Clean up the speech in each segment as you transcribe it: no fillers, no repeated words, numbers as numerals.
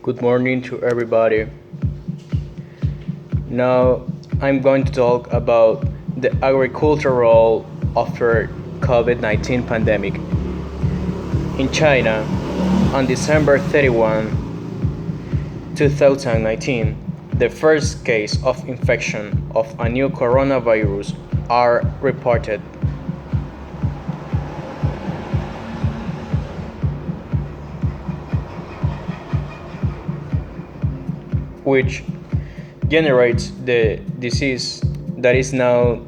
Good morning to everybody. Now I'm going to talk about the agricultural role after COVID-19 pandemic. In China, on December 31, 2019, the first case of infection of a new coronavirus are reported. Which generates the disease that is now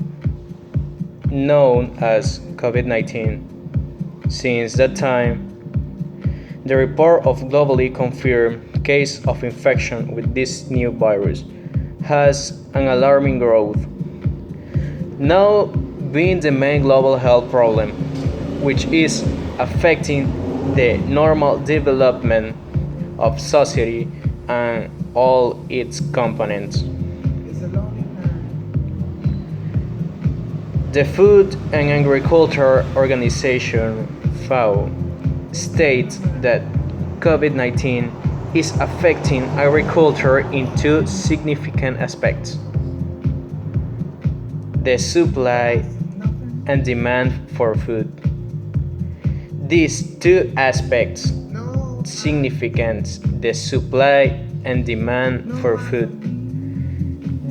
known as COVID-19. Since that time, the report of globally confirmed case of infection with this new virus has an alarming growth, now being the main global health problem, which is affecting the normal development of society and all its components. The Food and Agriculture Organization (FAO) states that COVID-19 is affecting agriculture in two significant aspects: the supply and demand for food. These two aspects significant the supply and demand for food.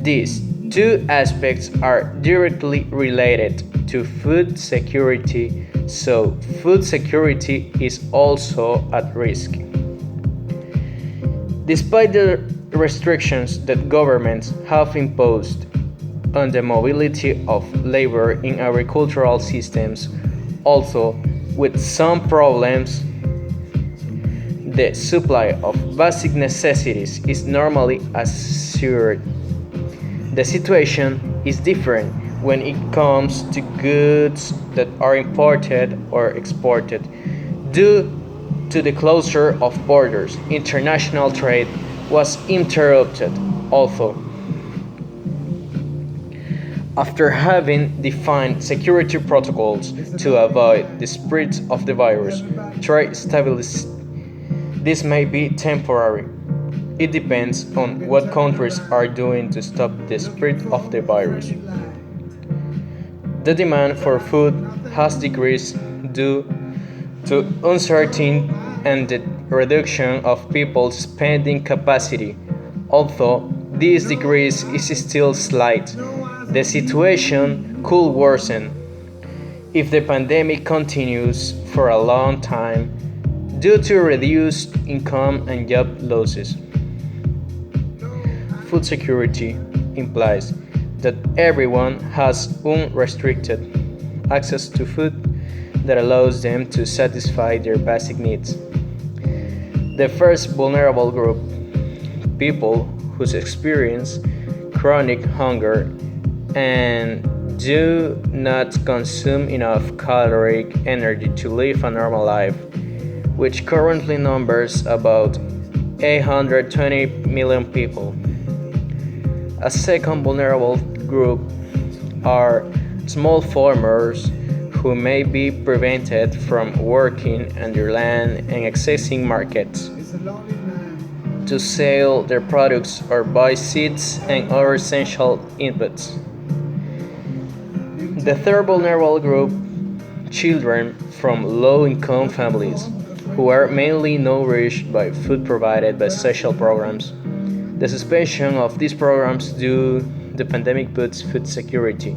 These two aspects are directly related to food security, so food security is also at risk. Despite the restrictions that governments have imposed on the mobility of labor in agricultural systems, also with some problems, the supply of basic necessities is normally assured. The situation is different when it comes to goods that are imported or exported. Due to the closure of borders, international trade was interrupted also. After having defined security protocols to avoid the spread of the virus, trade stabilization. This may be temporary. It depends on what countries are doing to stop the spread of the virus. The demand for food has decreased due to uncertainty and the reduction of people's spending capacity. Although this decrease is still slight, the situation could worsen if the pandemic continues for a long time due to reduced income and job losses. Food security implies that everyone has unrestricted access to food that allows them to satisfy their basic needs. The first vulnerable group, people who experience chronic hunger and do not consume enough caloric energy to live a normal life, which currently numbers about 820 million people. A second vulnerable group are small farmers who may be prevented from working on their land and accessing markets to sell their products or buy seeds and other essential inputs. The third vulnerable group, children from low-income families, who are mainly nourished by food provided by social programs. The suspension of these programs due to the pandemic puts food security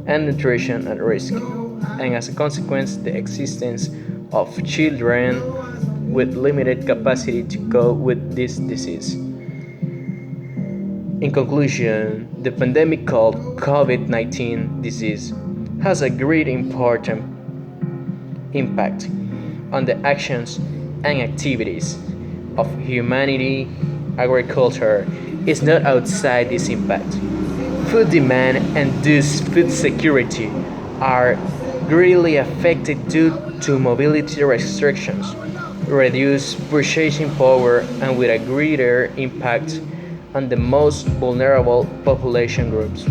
and nutrition at risk, and as a consequence, the existence of children with limited capacity to cope with this disease. In conclusion, the pandemic called COVID-19 disease has a great important impact on the actions and activities of humanity. Agriculture is not outside this impact. Food demand and thus food security are greatly affected due to mobility restrictions, reduced purchasing power, and with a greater impact on the most vulnerable population groups.